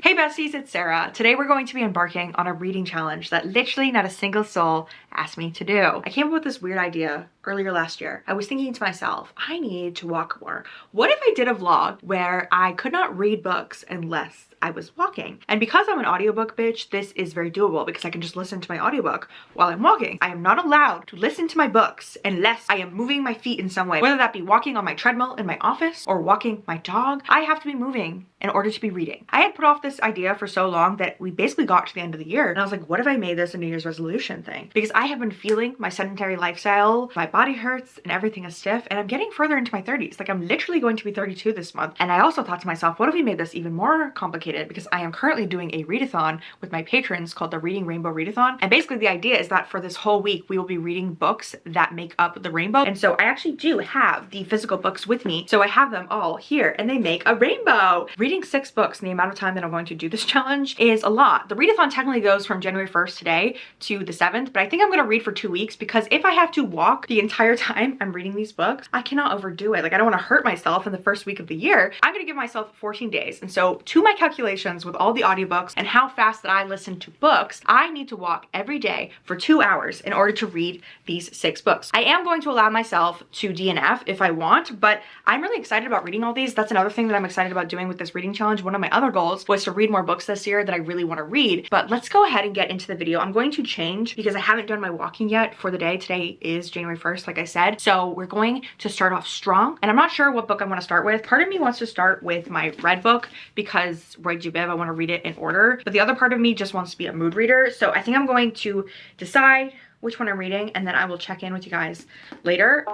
Hey besties, it's Sarah. Today we're going to be embarking on a reading challenge that literally not a single soul asked me to do. I came up with this weird idea earlier last year. I was thinking to myself, I need to walk more. What if I did a vlog where I could not read books unless I was walking? And because I'm an audiobook bitch, this is very doable because I can just listen to my audiobook while I'm walking. I am not allowed to listen to my books unless I am moving my feet in some way, whether that be walking on my treadmill in my office or walking my dog. I have to be moving in order to be reading. I had put off this idea for so long that we basically got to the end of the year and I was like, what if I made this a New Year's resolution thing? Because I have been feeling my sedentary lifestyle, my body hurts and everything is stiff, and I'm getting further into my 30s. Like, I'm literally going to be 32 this month. And I also thought to myself, what if we made this even more complicated? Because I am currently doing a readathon with my patrons called the Reading Rainbow Readathon. And basically the idea is that for this whole week, we will be reading books that make up the rainbow. And so I actually do have the physical books with me. So I have them all here and they make a rainbow. Reading 6 books in the amount of time that I'm going to do this challenge is a lot. The readathon technically goes from January 1st today to the 7th, but I think I'm gonna read for 2 weeks because if I have to walk the entire time I'm reading these books, I cannot overdo it. Like, I don't want to hurt myself in the first week of the year. I'm gonna give myself 14 days. And so to my calculations with all the audiobooks and how fast that I listen to books, I need to walk every day for 2 hours in order to read these 6 books. I am going to allow myself to DNF if I want, but I'm really excited about reading all these. That's another thing that I'm excited about doing with this reading challenge. One of my other goals was to read more books this year that I really want to read. But let's go ahead and get into the video. I'm going to change because I haven't done my walking yet for the day. Today is January 1st, like I said. So we're going to start off strong. And I'm not sure what book I want to start with. Part of me wants to start with my red book because I want to read it in order. But the other part of me just wants to be a mood reader. So I think I'm going to decide which one I'm reading and then I will check in with you guys later.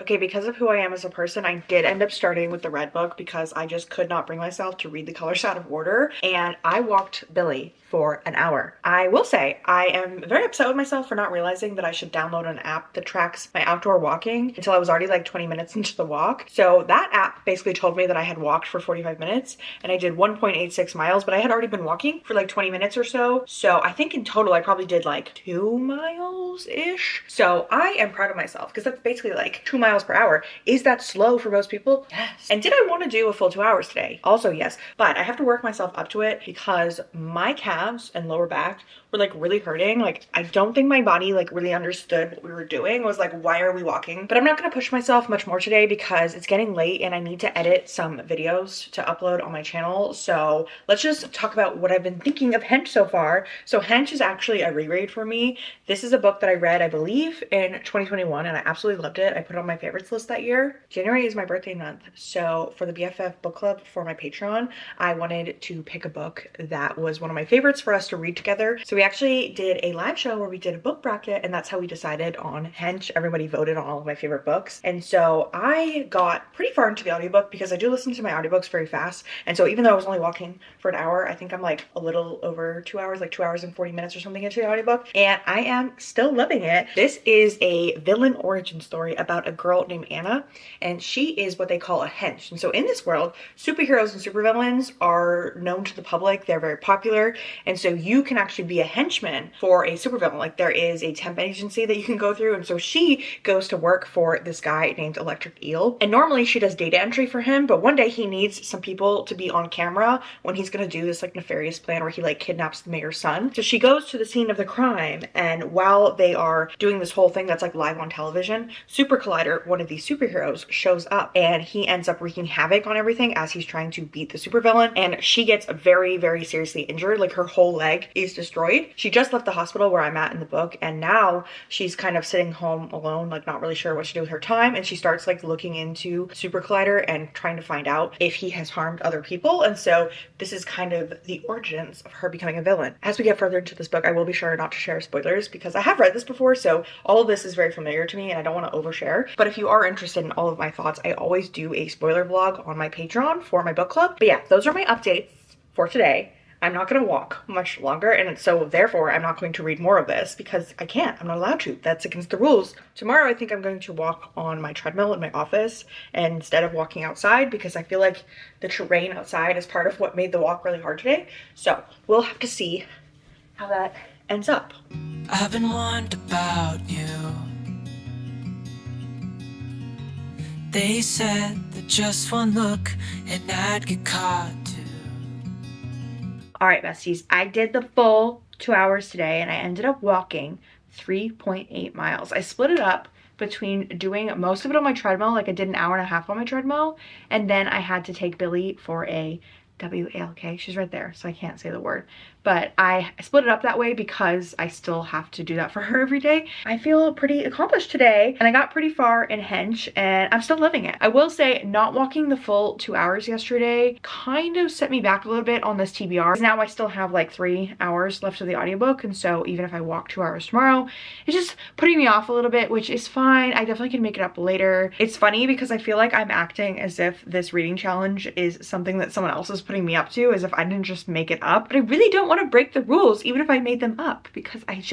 Okay, because of who I am as a person, I did end up starting with the red book because I just could not bring myself to read the colors out of order, and I walked Billy for an hour. I will say I am very upset with myself for not realizing that I should download an app that tracks my outdoor walking until I was already like 20 minutes into the walk. So that app basically told me that I had walked for 45 minutes and I did 1.86 miles, but I had already been walking for like 20 minutes or so. So I think in total I probably did like 2 miles-ish. So I am proud of myself because that's basically like 2 miles per hour. Is that slow for most people? Yes. And did I want to do a full 2 hours today? Also yes, but I have to work myself up to it because my calves and lower back were like really hurting. Like, I don't think my body like really understood what we were doing. It was like, why are we walking? But I'm not going to push myself much more today because it's getting late and I need to edit some videos to upload on my channel. So let's just talk about what I've been thinking of Hench so far. So Hench is actually a reread for me. This is a book that I read, I believe, in 2021 and I absolutely loved it. I put it on my favorites list that year. January is my birthday month. So for the BFF book club for my Patreon, I wanted to pick a book that was one of my favorites for us to read together. So we actually did a live show where we did a book bracket and that's how we decided on Hench. Everybody voted on all of my favorite books. And so I got pretty far into the audiobook because I do listen to my audiobooks very fast. And so even though I was only walking for an hour, I think I'm like a little over 2 hours, like 2 hours and 40 minutes or something into the audiobook. And I am still loving it. This is a villain origin story about a girl named Anna. And she is what they call a hench. And so in this world, superheroes and supervillains are known to the public. They're very popular. And so you can actually be a henchman for a supervillain. Like, there is a temp agency that you can go through. And so she goes to work for this guy named Electric Eel. And normally she does data entry for him. But one day he needs some people to be on camera when he's going to do this like nefarious plan where he like kidnaps the mayor's son. So she goes to the scene of the crime. And while they are doing this whole thing that's like live on television, Super Collider, one of these superheroes, shows up and he ends up wreaking havoc on everything as he's trying to beat the supervillain. And she gets very, very seriously injured. Like, her whole leg is destroyed. She just left the hospital where I'm at in the book and now she's kind of sitting home alone, like not really sure what to do with her time, and she starts like looking into Super Collider and trying to find out if he has harmed other people. And so this is kind of the origins of her becoming a villain. As we get further into this book, I will be sure not to share spoilers because I have read this before, so all of this is very familiar to me and I don't want to overshare. But if you are interested in all of my thoughts, I always do a spoiler vlog on my Patreon for my book club. But yeah, those are my updates for today. I'm not going to walk much longer, and so therefore I'm not going to read more of this because I can't. I'm not allowed to. That's against the rules. Tomorrow I think I'm going to walk on my treadmill in my office instead of walking outside because I feel like the terrain outside is part of what made the walk really hard today. So we'll have to see how that ends up. I've been wondering about you. They said that just one look and I'd get caught too. All right, besties, I did the full 2 hours today and I ended up walking 3.8 miles. I split it up between doing most of it on my treadmill, like I did an hour and a half on my treadmill, and then I had to take Billy for a WALK. She's right there, so I can't say the word. But I split it up that way because I still have to do that for her every day. I feel pretty accomplished today, and I got pretty far in hench, and I'm still loving it. I will say not walking the full 2 hours yesterday kind of set me back a little bit on this TBR. Now I still have like 3 hours left of the audiobook, and so even if I walk 2 hours tomorrow, it's just putting me off a little bit, which is fine. I definitely can make it up later. It's funny because I feel like I'm acting as if this reading challenge is something that someone else is putting me up to, as if I didn't just make it up. But I really don't want to break the rules even if I made them up, because I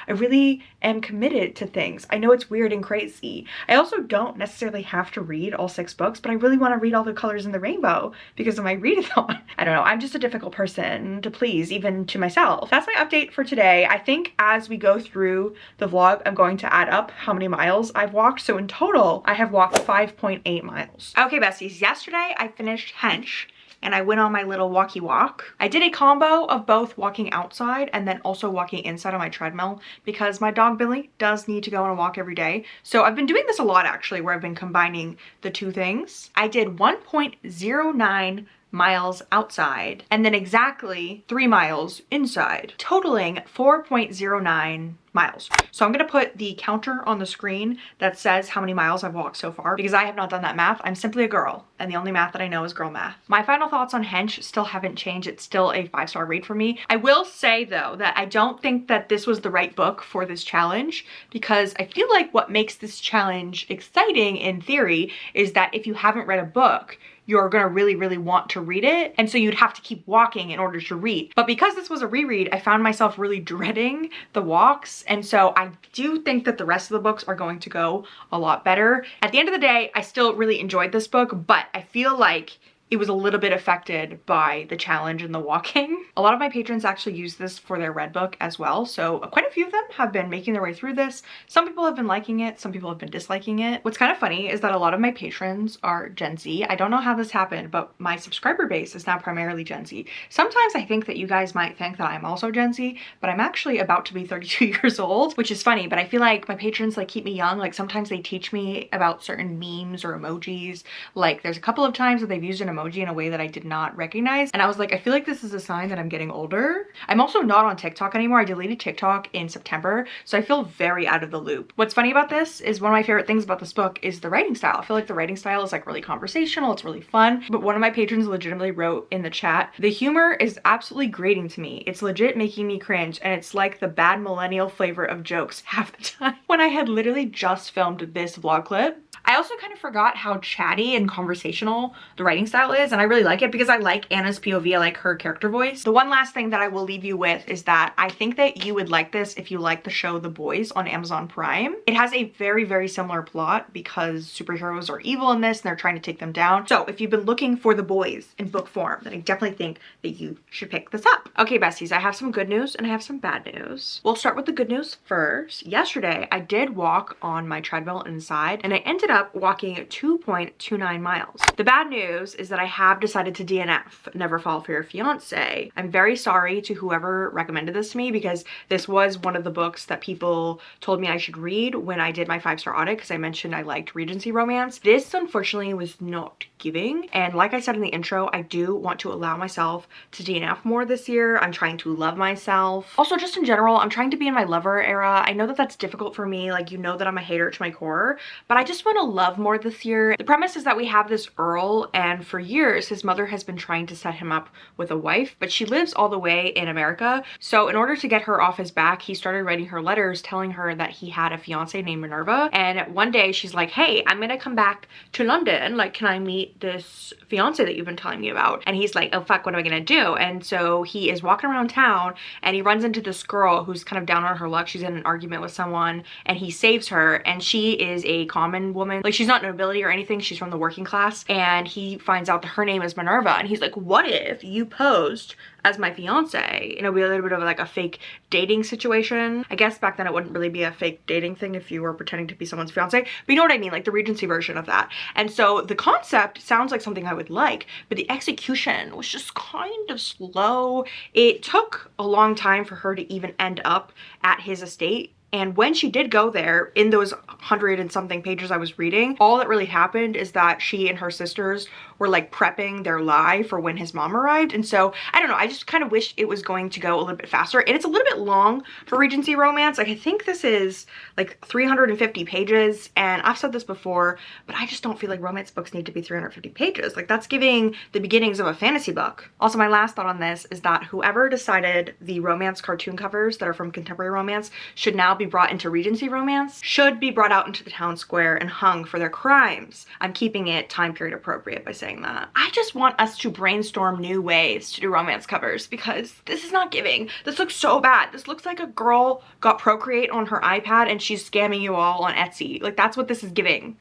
really am committed to things. I know it's weird and crazy. I also don't necessarily have to read all 6 books, but I really want to read all the colors in the rainbow because of my readathon. I don't know, I'm just a difficult person to please, even to myself. That's my update for today. I think as we go through the vlog, I'm going to add up how many miles I've walked. So in total, I have walked 5.8 miles. Okay, besties, yesterday I finished hench and I went on my little walkie walk. I did a combo of both walking outside and then also walking inside on my treadmill because my dog Billy does need to go on a walk every day. So I've been doing this a lot actually, where I've been combining the two things. I did 1.09 miles outside and then exactly 3 miles inside, totaling 4.09 miles. So I'm gonna put the counter on the screen that says how many miles I've walked so far, because I have not done that math. I'm simply a girl, and the only math that I know is girl math. My final thoughts on hench still haven't changed. It's still a 5-star read for me. I will say though that I don't think that this was the right book for this challenge, because I feel like what makes this challenge exciting in theory is that if you haven't read a book, you're gonna really want to read it, and so you'd have to keep walking in order to read. But because this was a reread, I found myself really dreading the walks, and so I do think that the rest of the books are going to go a lot better. At the end of the day, I still really enjoyed this book, but I feel like it was a little bit affected by the challenge and the walking. A lot of my patrons actually use this for their read book as well, so quite a few of them have been making their way through this. Some people have been liking it, some people have been disliking it. What's kind of funny is that a lot of my patrons are Gen Z. I don't know how this happened, but my subscriber base is now primarily Gen Z. Sometimes I think that you guys might think that I'm also Gen Z, but I'm actually about to be 32 years old, which is funny, but I feel like my patrons like keep me young. Like sometimes they teach me about certain memes or emojis. Like there's a couple of times that they've used an emoji in a way that I did not recognize, and I was like, I feel like this is a sign that I'm getting older. I'm also not on TikTok anymore. I deleted TikTok in September, so I feel very out of the loop. What's funny about this is one of my favorite things about this book is the writing style. I feel like the writing style is like really conversational, it's really fun, but one of my patrons legitimately wrote in the chat, the humor is absolutely grating to me. It's legit making me cringe, and it's like the bad millennial flavor of jokes half the time, when I had literally just filmed this vlog clip. I also kind of forgot how chatty and conversational the writing style is, and I really like it because I like Anna's POV, I like her character voice. The one last thing that I will leave you with is that I think that you would like this if you like the show The Boys on Amazon Prime. It has a very similar plot because superheroes are evil in this and they're trying to take them down. So if you've been looking for The Boys in book form, then I definitely think that you should pick this up. Okay, besties, I have some good news and I have some bad news. We'll start with the good news first. Yesterday, I did walk on my treadmill inside, and I ended up walking 2.29 miles. The bad news is that I have decided to DNF, Never Fall for Your Fiancé. I'm very sorry to whoever recommended this to me, because this was one of the books that people told me I should read when I did my 5-star audit, because I mentioned I liked Regency romance. This unfortunately was not giving, and like I said in the intro, I do want to allow myself to DNF more this year. I'm trying to love myself. Also, just in general, I'm trying to be in my lover era. I know that that's difficult for me, like, you know that I'm a hater to my core, but I just want to love more this year. The premise is that we have this Earl, and for years his mother has been trying to set him up with a wife, but she lives all the way in America. So in order to get her off his back, he started writing her letters telling her that he had a fiance named Minerva, and one day she's like, hey, I'm gonna come back to London, like, can I meet this fiance that you've been telling me about? And he's like, oh fuck, what am I gonna do? And so he is walking around town and he runs into this girl who's kind of down on her luck. She's in an argument with someone and he saves her, and she is a common woman woman. Like, she's not nobility or anything, she's from the working class, and he finds out that her name is Minerva, and he's like, what if you posed as my fiance? And it'll be a little bit of like a fake dating situation. I guess back then it wouldn't really be a fake dating thing if you were pretending to be someone's fiance, but you know what I mean, like the Regency version of that. And so the concept sounds like something I would like, but the execution was just kind of slow. It took a long time for her to even end up at his estate. And when she did go there, in those 100 and something pages I was reading, all that really happened is that she and her sisters were like prepping their lie for when his mom arrived. And so, I don't know, I just kind of wish it was going to go a little bit faster. And it's a little bit long for Regency romance. Like, I think this is like 350 pages. And I've said this before, but I just don't feel like romance books need to be 350 pages. Like, that's giving the beginnings of a fantasy book. Also, my last thought on this is that whoever decided the romance cartoon covers that are from contemporary romance should now be brought into Regency romance, should be brought out into the town square and hung for their crimes. I'm keeping it time period appropriate by saying that. I just want us to brainstorm new ways to do romance covers, because this is not giving. This looks so bad. This looks like a girl got Procreate on her iPad and she's scamming you all on Etsy. Like, that's what this is giving.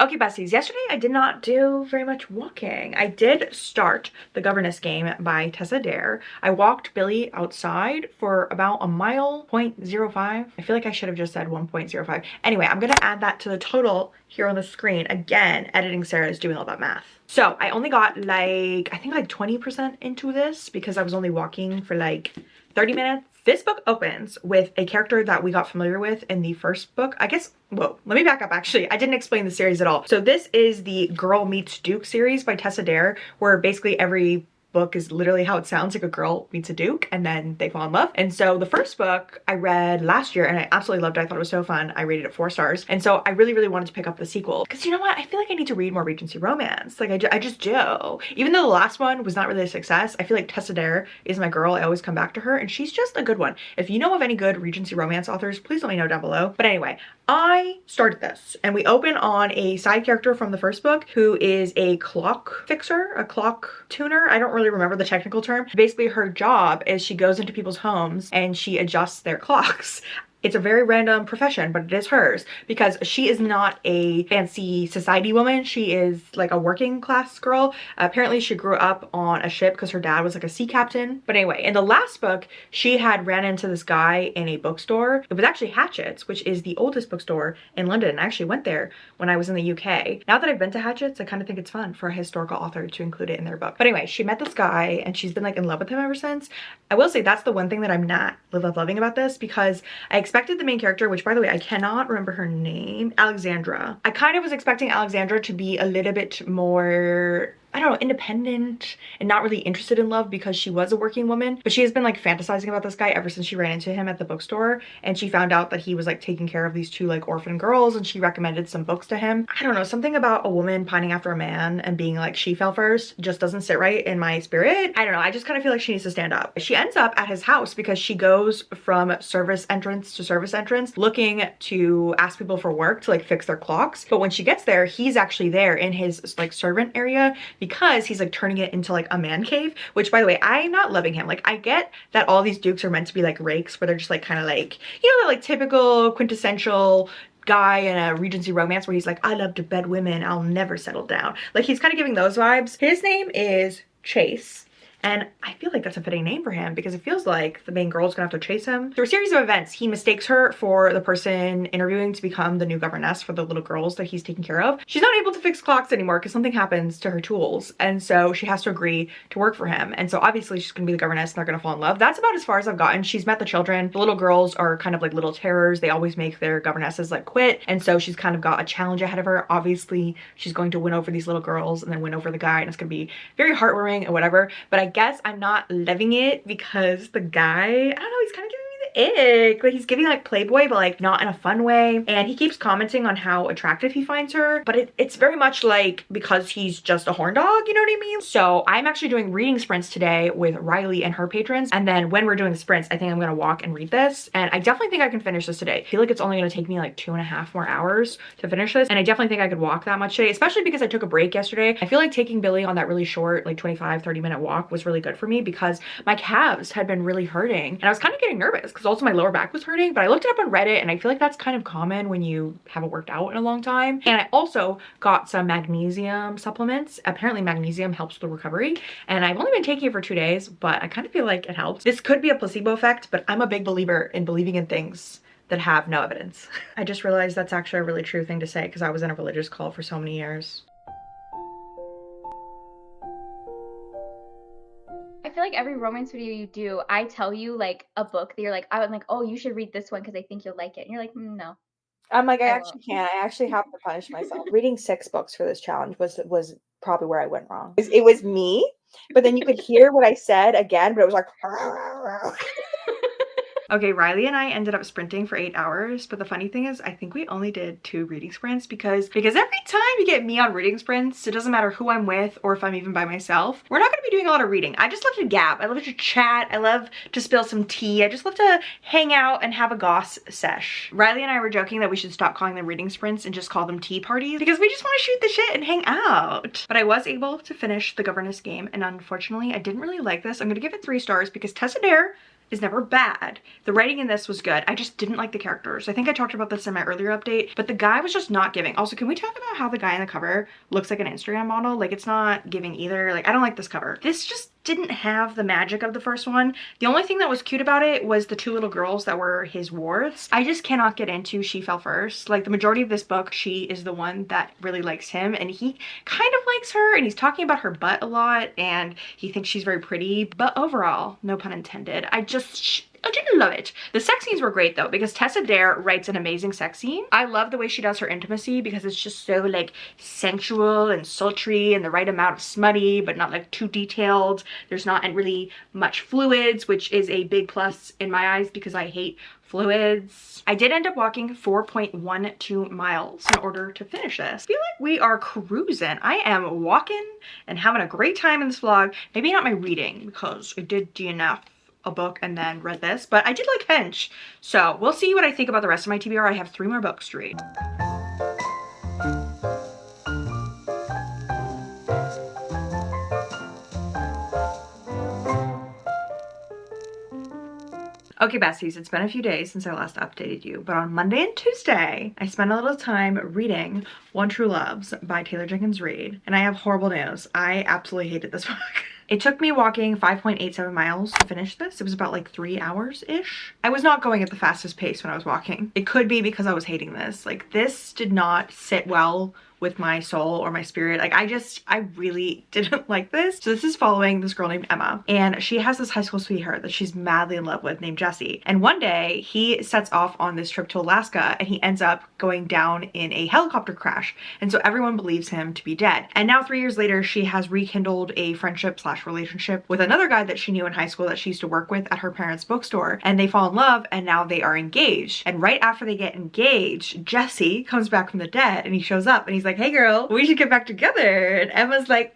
Okay, besties, yesterday I did not do very much walking. I did start The Governess Game by Tessa Dare. I walked Billy outside for about a mile, 0.05. I feel like I should have just said 1.05. Anyway, I'm gonna add that to the total here on the screen. Again, editing Sarah is doing all that math. So I only got like, I think like 20% into this because I was only walking for like 30 minutes. This book opens with a character that we got familiar with in the first book. I guess, whoa, let me back up actually. I didn't explain the series at all. So this is the Girl Meets Duke series by Tessa Dare, where basically every book is literally how it sounds, like a girl meets a duke and then they fall in love. And so the first book I read last year and I absolutely loved it. I thought it was so fun. I rated it 4 stars. And so I really wanted to pick up the sequel because, you know what, I feel like I need to read more Regency romance. Like, I just do. Even though the last one was not really a success, I feel like Tessa Dare is my girl. I always come back to her and she's just a good one. If you know of any good Regency romance authors, please let me know down below. But anyway, I started this and we open on a side character from the first book who is a clock fixer, a clock tuner. I don't really remember the technical term. Basically, her job is she goes into people's homes and she adjusts their clocks. It's a very random profession, but it is hers because she is not a fancy society woman. She is like a working class girl. Apparently she grew up on a ship because her dad was like a sea captain. But anyway, in the last book, she had ran into this guy in a bookstore. It was actually Hatchett's, which is the oldest bookstore in London. I actually went there when I was in the UK. Now that I've been to Hatchett's, I kind of think it's fun for a historical author to include it in their book. But anyway, she met this guy and she's been like in love with him ever since. I will say that's the one thing that I'm not loving about this, because I expected the main character, which by the way, I cannot remember her name, Alexandra. I kind of was expecting Alexandra to be a little bit more, I don't know, independent and not really interested in love because she was a working woman. But she has been like fantasizing about this guy ever since she ran into him at the bookstore and she found out that he was like taking care of these 2 like orphan girls and she recommended some books to him. I don't know, something about a woman pining after a man and being like she fell first just doesn't sit right in my spirit. I don't know, I just kind of feel like she needs to stand up. She ends up at his house because she goes from service entrance to service entrance looking to ask people for work to like fix their clocks. But when she gets there, he's actually there in his like servant area because he's like turning it into like a man cave, which by the way, I'm not loving him. Like, I get that all these dukes are meant to be like rakes where they're just like kind of like, you know, like typical quintessential guy in a Regency romance where he's like, I love to bed women, I'll never settle down. Like, he's kind of giving those vibes. His name is Chase. And I feel like that's a fitting name for him because it feels like the main girl's gonna have to chase him. Through a series of events, he mistakes her for the person interviewing to become the new governess for the little girls that he's taking care of. She's not able to fix clocks anymore because something happens to her tools. And so she has to agree to work for him. And so obviously she's gonna be the governess and they're gonna fall in love. That's about as far as I've gotten. She's met the children. The little girls are kind of like little terrors. They always make their governesses like quit. And so she's kind of got a challenge ahead of her. Obviously, she's going to win over these little girls and then win over the guy. And it's gonna be very heartwarming and whatever. But I guess I'm not loving it because the guy, I don't know, he's kind of giving me the ick. Like, he's giving like Playboy, but like not in a fun way. And he keeps commenting on how attractive he finds her, but it's very much like because he's just a horn dog, you know what I mean? So I'm actually doing reading sprints today with Riley and her patrons. And then when we're doing the sprints, I think I'm gonna walk and read this. And I definitely think I can finish this today. I feel like it's only gonna take me like 2.5 more hours to finish this. And I definitely think I could walk that much today, especially because I took a break yesterday. I feel like taking Billy on that really short, like 25-30 minute walk was really good for me because my calves had been really hurting. And I was kind of getting nervous because also my lower back was hurting, but I looked it up on Reddit and I feel like that's kind of common when you haven't worked out in a long time. And I also got some magnesium supplements. Apparently magnesium helps with the recovery. And I've only been taking it for 2 days, but I kind of feel like it helps. This could be a placebo effect, but I'm a big believer in believing in things that have no evidence. I just realized that's actually a really true thing to say because I was in a religious cult for so many years. I feel like every romance video you do, I tell you like a book that you're like, I'm like, oh, you should read this one because I think you'll like it. And you're like, no. I'm like, I I actually can't. I actually have to punish myself. Reading 6 books for this challenge was probably where I went wrong. It was me, but then you could hear what I said again, but it was like Okay, Riley and I ended up sprinting for 8 hours, but the funny thing is I think we only did 2 reading sprints because every time you get me on reading sprints, it doesn't matter who I'm with or if I'm even by myself, we're not gonna be doing a lot of reading. I just love to gab, I love to chat, I love to spill some tea, I just love to hang out and have a goss sesh. Riley and I were joking that we should stop calling them reading sprints and just call them tea parties because we just want to shoot the shit and hang out. But I was able to finish the governess game, and unfortunately I didn't really like this. I'm gonna give it 3 stars because Tessa Dare is never bad. The writing in this was good. I just didn't like the characters. I think I talked about this in my earlier update, but the guy was just not giving. Also, can we talk about how the guy in the cover looks like an Instagram model? Like, it's not giving either. Like, I don't like this cover. This just didn't have the magic of the first one. The only thing that was cute about it was the 2 little girls that were his wards. I just cannot get into She Fell First. Like, the majority of this book, she is the one that really likes him, and he kind of likes her, and he's talking about her butt a lot, and he thinks she's very pretty, but overall, no pun intended, I didn't love it. The sex scenes were great though, because Tessa Dare writes an amazing sex scene. I love the way she does her intimacy because it's just so like sensual and sultry and the right amount of smutty, but not like too detailed. There's not really much fluids, which is a big plus in my eyes because I hate fluids. I did end up walking 4.12 miles in order to finish this. I feel like we are cruising. I am walking and having a great time in this vlog. Maybe not my reading because I did DNF a book and then read this, but I did like Hench. So we'll see what I think about the rest of my TBR. I have 3 more books to read. Okay, besties, it's been a few days since I last updated you, but on Monday and Tuesday, I spent a little time reading One True Loves by Taylor Jenkins Reid, and I have horrible news. I absolutely hated this book. It took me walking 5.87 miles to finish this. It was about like 3 hours-ish. I was not going at the fastest pace when I was walking. It could be because I was hating this. Like, this did not sit well with my soul or my spirit. Like, I really didn't like this. So this is following this girl named Emma, and she has this high school sweetheart that she's madly in love with named Jesse. And one day he sets off on this trip to Alaska and he ends up going down in a helicopter crash. And so everyone believes him to be dead. And now 3 years later, she has rekindled a friendship / relationship with another guy that she knew in high school that she used to work with at her parents' bookstore. And they fall in love and now they are engaged. And right after they get engaged, Jesse comes back from the dead and he shows up and he's like, hey girl, we should get back together. And Emma's like,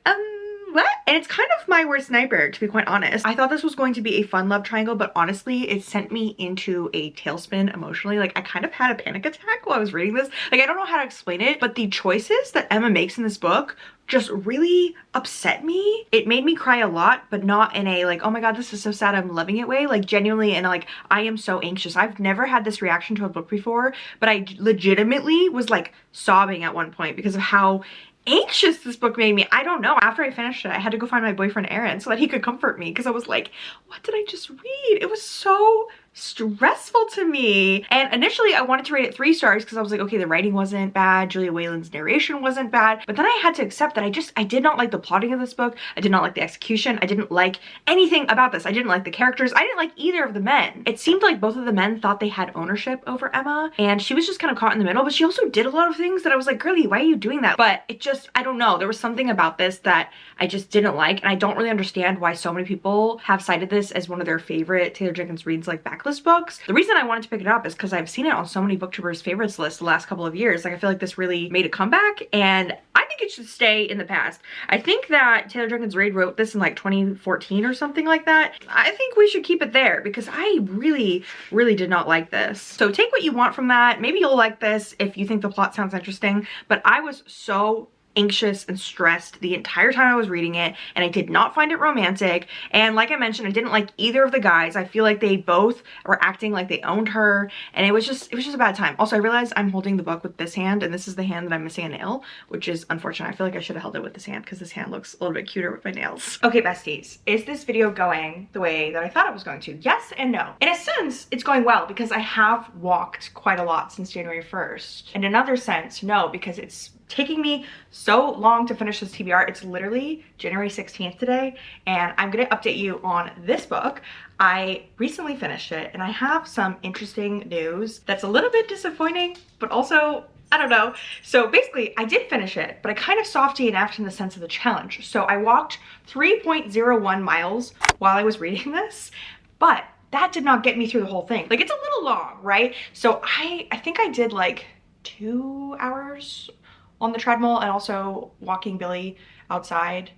what? And it's kind of my worst nightmare, to be quite honest. I thought this was going to be a fun love triangle, but honestly, it sent me into a tailspin emotionally. Like, I kind of had a panic attack while I was reading this. Like, I don't know how to explain it, but the choices that Emma makes in this book just really upset me. It made me cry a lot, but not in a like, oh my god, this is so sad, I'm loving it way. Like, genuinely in a like, I am so anxious. I've never had this reaction to a book before, but I legitimately was like sobbing at one point because of how anxious this book made me. I don't know. After I finished it, I had to go find my boyfriend Aaron so that he could comfort me because I was like, what did I just read? It was so stressful to me. And initially I wanted to rate it 3 stars because I was like, okay, the writing wasn't bad, Julia Whalen's narration wasn't bad, but then I had to accept that I did not like the plotting of this book. I did not like the execution. I didn't like anything about this. I didn't like the characters. I didn't like either of the men. It seemed like both of the men thought they had ownership over Emma, and she was just kind of caught in the middle, but she also did a lot of things that I was like, girlie, why are you doing that? But it just, I don't know, there was something about this that I just didn't like, and I don't really understand why so many people have cited this as one of their favorite Taylor Jenkins Reid's like back backlist books. The reason I wanted to pick it up is because I've seen it on so many booktubers favorites lists the last couple of years. Like I feel like this really made a comeback, and I think it should stay in the past. I think that Taylor Jenkins Reid wrote this in like 2014 or something like that. I think we should keep it there because I really did not like this. So take what you want from that. Maybe you'll like this if you think the plot sounds interesting, but I was so anxious and stressed the entire time I was reading it, and I did not find it romantic. And like I mentioned, I didn't like either of the guys. I feel like they both were acting like they owned her, and it was just a bad time. Also, I realized I'm holding the book with this hand, and this is the hand that I'm missing a nail, which is unfortunate. I feel like I should have held it with this hand because this hand looks a little bit cuter with my nails. Okay, besties, is this video going the way that I thought it was going to? Yes and no. In a sense, it's going well because I have walked quite a lot since January 1st. In another sense, no, because it's taking me so long to finish this TBR. It's literally January 16th today, and I'm gonna update you on this book. I recently finished it, and I have some interesting news that's a little bit disappointing, but also, I don't know. So basically, I did finish it, but I kind of soft DNF'd in the sense of the challenge. So I walked 3.01 miles while I was reading this, but that did not get me through the whole thing. Like, it's a little long, right? So I think I did like 2 hours on the treadmill and also walking Billy outside.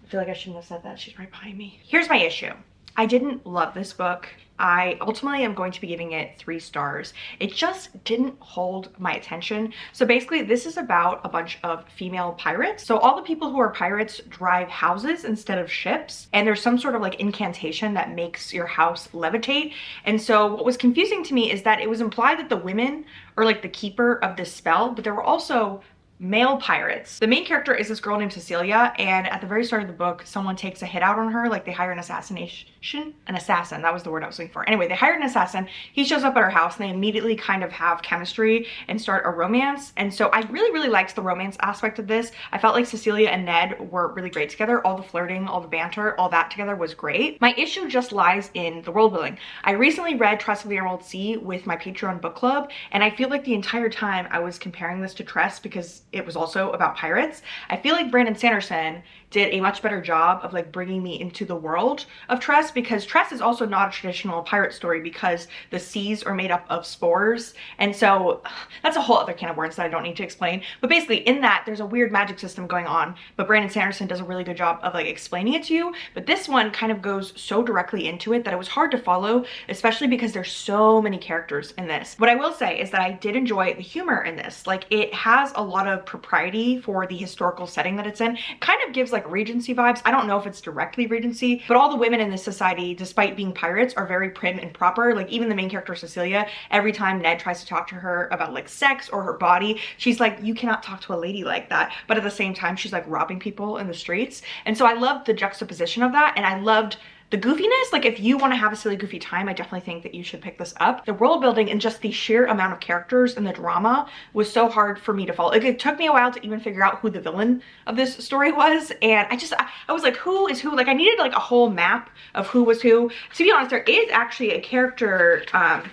I feel like I shouldn't have said that. She's right behind me. Here's my issue. I didn't love this book. I ultimately am going to be giving it 3 stars. It just didn't hold my attention. So basically, this is about a bunch of female pirates. So all the people who are pirates drive houses instead of ships, and there's some sort of like incantation that makes your house levitate. And so what was confusing to me is that it was implied that the women are like the keeper of this spell, but there were also male pirates. The main character is this girl named Cecilia, and at the very start of the book, someone takes a hit out on her. Like, they hire an assassin, that was the word I was looking for. Anyway, they hired an assassin. He shows up at her house, and they immediately kind of have chemistry and start a romance. And so I really liked the romance aspect of this. I felt like Cecilia and Ned were really great together. All the flirting, all the banter, all that together was great. My issue just lies in the world building. I recently read Tress of the Emerald Sea with my Patreon book club, and I feel like the entire time I was comparing this to Tress because it was also about pirates. I feel like Brandon Sanderson did a much better job of like bringing me into the world of Tress, because Tress is also not a traditional pirate story because the seas are made up of spores, and so that's a whole other can of worms that I don't need to explain. But basically in that there's a weird magic system going on, but Brandon Sanderson does a really good job of like explaining it to you. But this one kind of goes so directly into it that it was hard to follow, especially because there's so many characters in this. What I will say is that I did enjoy the humor in this. Like, it has a lot of propriety for the historical setting that it's in. It kind of gives like Regency vibes. I don't know if it's directly Regency, but all the women in this society, despite being pirates, are very prim and proper. Like, even the main character Cecilia, every time Ned tries to talk to her about like sex or her body, she's like, you cannot talk to a lady like that. But at the same time, she's like robbing people in the streets. And so I loved the juxtaposition of that, and I loved the goofiness. Like, if you want to have a silly goofy time, I definitely think that you should pick this up. The world building and just the sheer amount of characters and the drama was so hard for me to follow. Like, it took me a while to even figure out who the villain of this story was, and I was like, who is who? Like, I needed like a whole map of who was who. To be honest, there is actually a character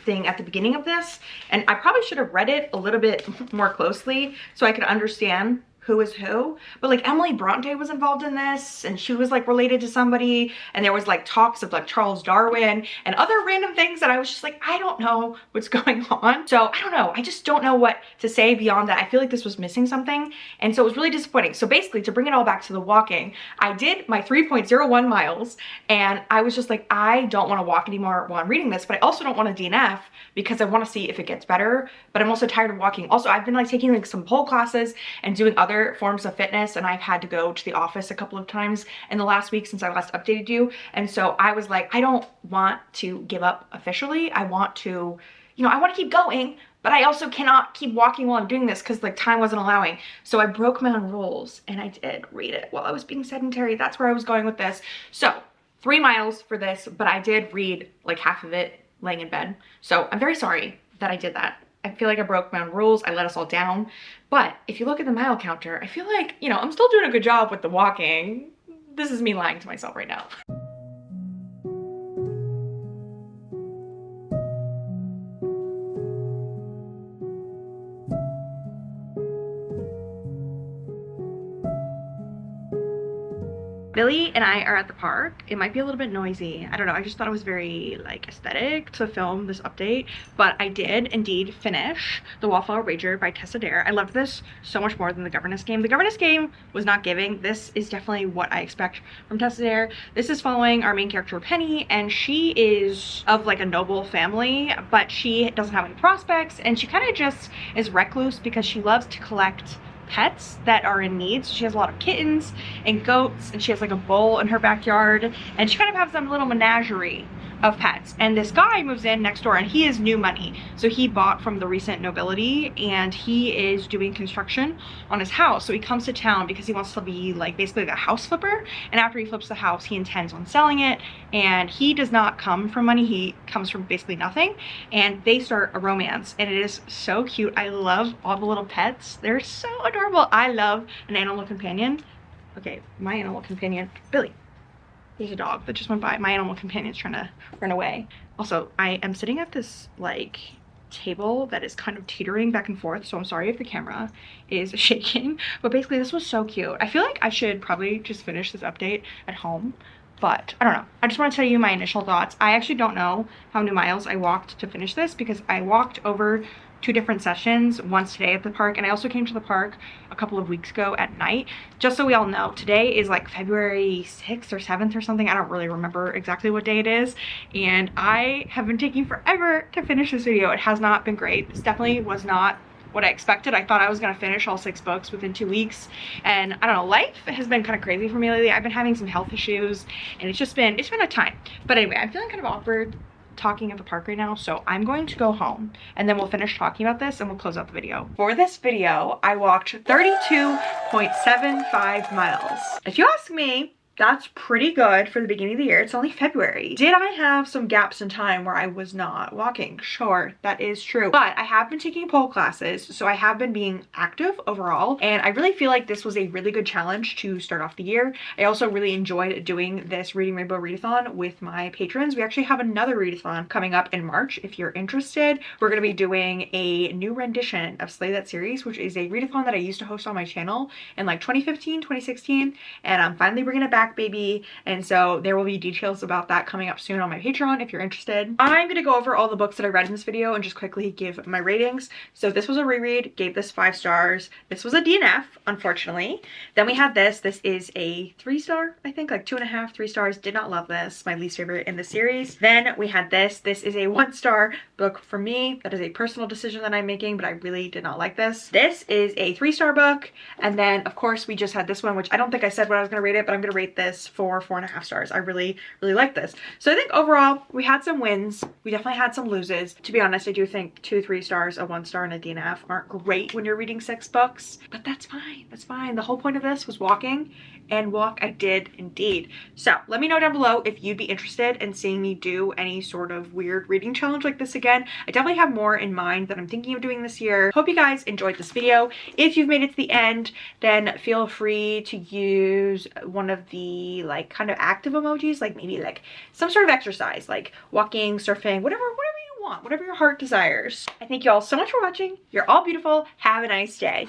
thing at the beginning of this, and I probably should have read it a little bit more closely so I could understand who is who. But like, Emily Bronte was involved in this, and she was like related to somebody, and there was like talks of like Charles Darwin and other random things that I was just like, I don't know what's going on. So I don't know, I just don't know what to say beyond that. I feel like this was missing something, and so it was really disappointing. So basically, to bring it all back to the walking, I did my 3.01 miles, and I was just like, I don't want to walk anymore while I'm reading this, but I also don't want to DNF because I want to see if it gets better, but I'm also tired of walking. Also, I've been like taking like some pole classes and doing other forms of fitness, and I've had to go to the office a couple of times in the last week since I last updated you. And so I was like, I don't want to give up officially. I want to, you know, I want to keep going, but I also cannot keep walking while I'm doing this because like time wasn't allowing. So I broke my own rules, and I did read it while I was being sedentary. That's where I was going with this. So 3 miles for this, but I did read like half of it laying in bed. So I'm very sorry that I did that. I feel like I broke my own rules. I let us all down. But if you look at the mile counter, I feel like, you know, I'm still doing a good job with the walking. This is me lying to myself right now. Billy and I are at the park. It might be a little bit noisy. I don't know. I just thought it was very like aesthetic to film this update, but I did indeed finish The Wallflower Wager by Tessa Dare. I loved this so much more than the governess game. The governess game was not giving. This is definitely what I expect from Tessa Dare. This is following our main character Penny, and she is of like a noble family, but she doesn't have any prospects, and she kind of just is recluse because she loves to collect pets that are in need. So she has a lot of kittens and goats, and she has like a bull in her backyard, and she kind of has some little menagerie of pets. And this guy moves in next door, and he is new money. So he bought from the recent nobility, and he is doing construction on his house. So he comes to town because he wants to be like basically the house flipper. And after he flips the house, he intends on selling it. And he does not come from money. He comes from basically nothing. And they start a romance, and it is so cute. I love all the little pets. They're so adorable. I love an animal companion. Okay, my animal companion, Billy. There's a dog that just went by. My animal companion's trying to run away. Also, I am sitting at this like table that is kind of teetering back and forth, so I'm sorry if the camera is shaking, but basically this was so cute. I feel like I should probably just finish this update at home, but I don't know. I just want to tell you my initial thoughts. I actually don't know how many miles I walked to finish this because I walked over 2 different sessions, once today at the park, and I also came to the park a couple of weeks ago at night. Just so we all know, today is like February 6th or 7th or something. I don't really remember exactly what day it is, and I have been taking forever to finish this video. It has not been great. This definitely was not what I expected. I thought I was gonna finish all 6 books within 2 weeks, and I don't know, life has been kind of crazy for me lately. I've been having some health issues, and it's been a time. But anyway, I'm feeling kind of awkward talking at the park right now, so I'm going to go home and then we'll finish talking about this and we'll close out the video. For this video, I walked 32.75 miles. If you ask me, that's pretty good for the beginning of the year. It's only February. Did I have some gaps in time where I was not walking? Sure, that is true. But I have been taking pole classes, so I have been being active overall. And I really feel like this was a really good challenge to start off the year. I also really enjoyed doing this Reading Rainbow readathon with my patrons. We actually have another readathon coming up in March. If you're interested, we're going to be doing a new rendition of Slay That series, which is a readathon that I used to host on my channel in like 2015, 2016. And I'm finally bringing it back, baby, and so there will be details about that coming up soon on my Patreon if you're interested. I'm gonna go over all the books that I read in this video and just quickly give my ratings. So this was a reread, gave this 5 stars. This was a DNF, unfortunately. Then we had this is a 3-star, I think, like 2.5, 3 stars. Did not love this, my least favorite in the series. Then we had this is a 1-star book for me. That is a personal decision that I'm making, but I really did not like this. This is a 3-star book, and then of course we just had this one, which I don't think I said what I was gonna rate it, but I'm gonna rate this for 4.5 stars. I really like this. So I think overall we had some wins. We definitely had some loses. To be honest, I do think 2 3-stars, a 1-star, and a DNF aren't great when you're reading 6 books, but that's fine. That's fine. The whole point of this was walking, and walk I did indeed. So let me know down below if you'd be interested in seeing me do any sort of weird reading challenge like this again. I definitely have more in mind that I'm thinking of doing this year. Hope you guys enjoyed this video. If you've made it to the end, then feel free to use one of the like kind of active emojis, like maybe like some sort of exercise, like walking, surfing, whatever you want, whatever your heart desires. I thank you all so much for watching. You're all beautiful. Have a nice day.